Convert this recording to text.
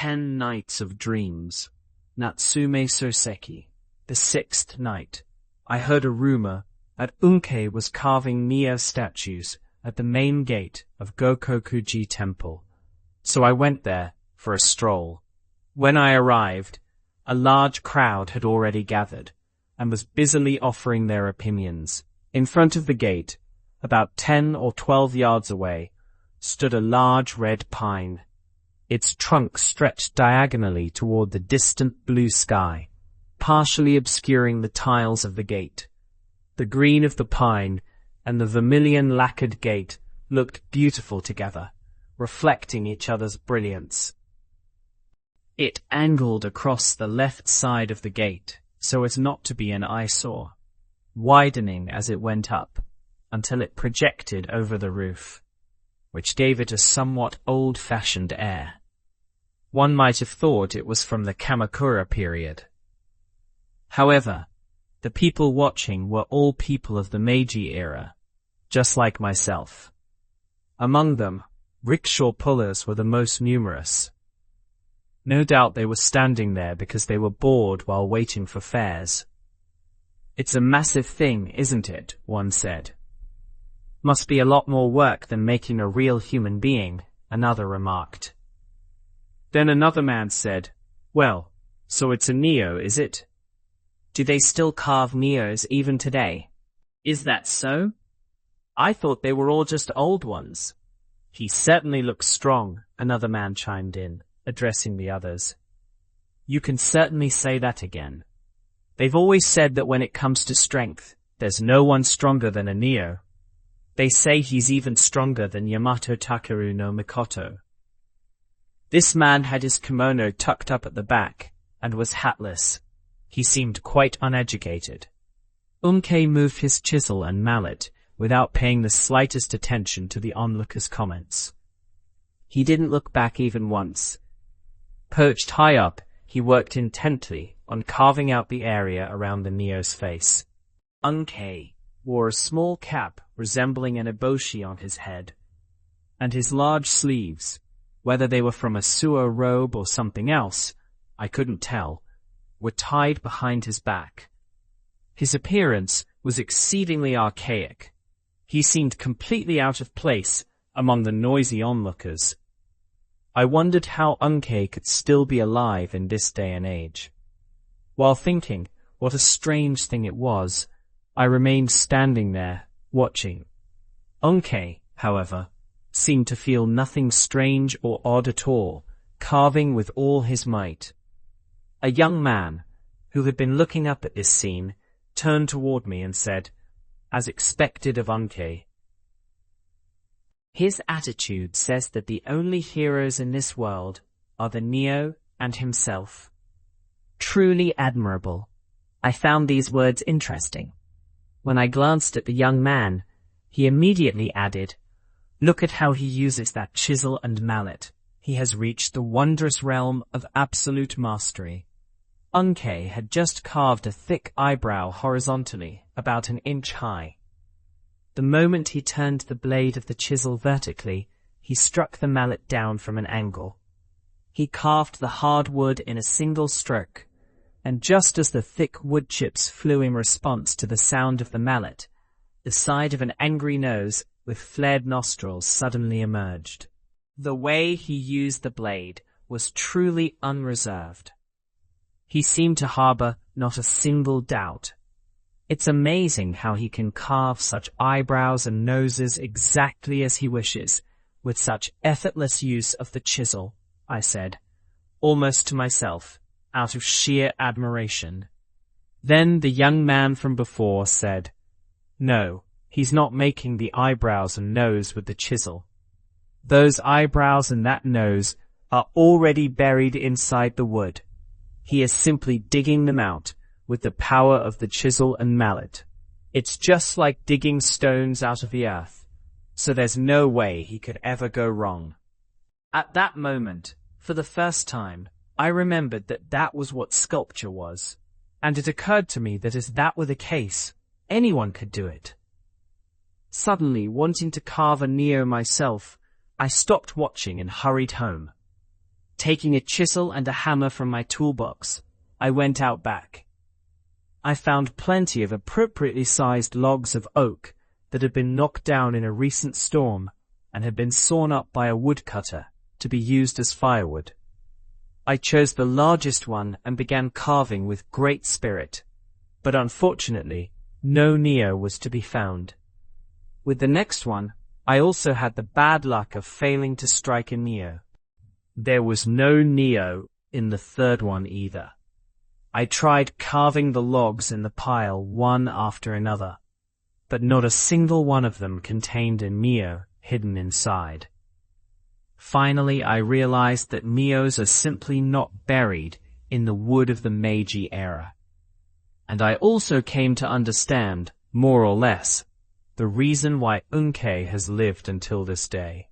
10 Nights of Dreams. Natsume Soseki. The 6th night. I heard a rumor that Unkei was carving Neo statues at the main gate of Gokoku-ji Temple. So I went there for a stroll. When I arrived, a large crowd had already gathered and was busily offering their opinions. In front of the gate, about 10 or 12 yards away, stood a large red pine. Its trunk stretched diagonally toward the distant blue sky, partially obscuring the tiles of the gate. The green of the pine and the vermilion lacquered gate looked beautiful together, reflecting each other's brilliance. It angled across the left side of the gate so as not to be an eyesore, widening as it went up until it projected over the roof, which gave it a somewhat old-fashioned air. One might have thought it was from the Kamakura period. However, the people watching were all people of the Meiji era, just like myself. Among them, rickshaw pullers were the most numerous. No doubt they were standing there because they were bored while waiting for fares. "It's a massive thing, isn't it?" one said. "Must be a lot more work than making a real human being," another remarked. Then another man said, "Well, so it's a Neo, is it? Do they still carve Neos even today?" "Is that so? I thought they were all just old ones." "He certainly looks strong," another man chimed in, addressing the others. "You can certainly say that again. They've always said that when it comes to strength, there's no one stronger than a Neo. They say he's even stronger than Yamato Takeru no Mikoto." This man had his kimono tucked up at the back and was hatless. He seemed quite uneducated. Unkei moved his chisel and mallet without paying the slightest attention to the onlookers' comments. He didn't look back even once. Perched high up, he worked intently on carving out the area around the Neo's face. Unkei wore a small cap resembling an eboshi on his head, and his large sleeves, whether they were from a suo robe or something else, I couldn't tell, were tied behind his back. His appearance was exceedingly archaic. He seemed completely out of place among the noisy onlookers. I wondered how Unkei could still be alive in this day and age. While thinking what a strange thing it was, I remained standing there, watching. Unkei, however, seemed to feel nothing strange or odd at all, carving with all his might. A young man, who had been looking up at this scene, turned toward me and said, as expected of Unkei, "His attitude says that the only heroes in this world are the Neo and himself. Truly admirable." I found these words interesting. When I glanced at the young man, he immediately added, "Look at how he uses that chisel and mallet. He has reached the wondrous realm of absolute mastery." Unkei had just carved a thick eyebrow horizontally, about an inch high. The moment he turned the blade of the chisel vertically, he struck the mallet down from an angle. He carved the hard wood in a single stroke, and just as the thick wood chips flew in response to the sound of the mallet, the side of an angry nose with flared nostrils suddenly emerged. The way he used the blade was truly unreserved. He seemed to harbor not a single doubt. It's amazing how he can carve such eyebrows and noses exactly as he wishes, with such effortless use of the chisel, I said, almost to myself, out of sheer admiration. Then the young man from before said, "No, he's not making the eyebrows and nose with the chisel. Those eyebrows and that nose are already buried inside the wood. He is simply digging them out with the power of the chisel and mallet. It's just like digging stones out of the earth, so there's no way he could ever go wrong." At that moment, for the first time, I remembered that that was what sculpture was, and it occurred to me that if that were the case, anyone could do it. Suddenly, wanting to carve a Neo myself, I stopped watching and hurried home. Taking a chisel and a hammer from my toolbox, I went out back. I found plenty of appropriately sized logs of oak that had been knocked down in a recent storm and had been sawn up by a woodcutter to be used as firewood. I chose the largest one and began carving with great spirit, but unfortunately, no Neo was to be found. With the next one, I also had the bad luck of failing to strike a Neo. There was no Neo in the third one either. I tried carving the logs in the pile one after another, but not a single one of them contained a Neo hidden inside. Finally, I realized that Neos are simply not buried in the wood of the Meiji era. And I also came to understand, more or less, the reason why Unkei has lived until this day.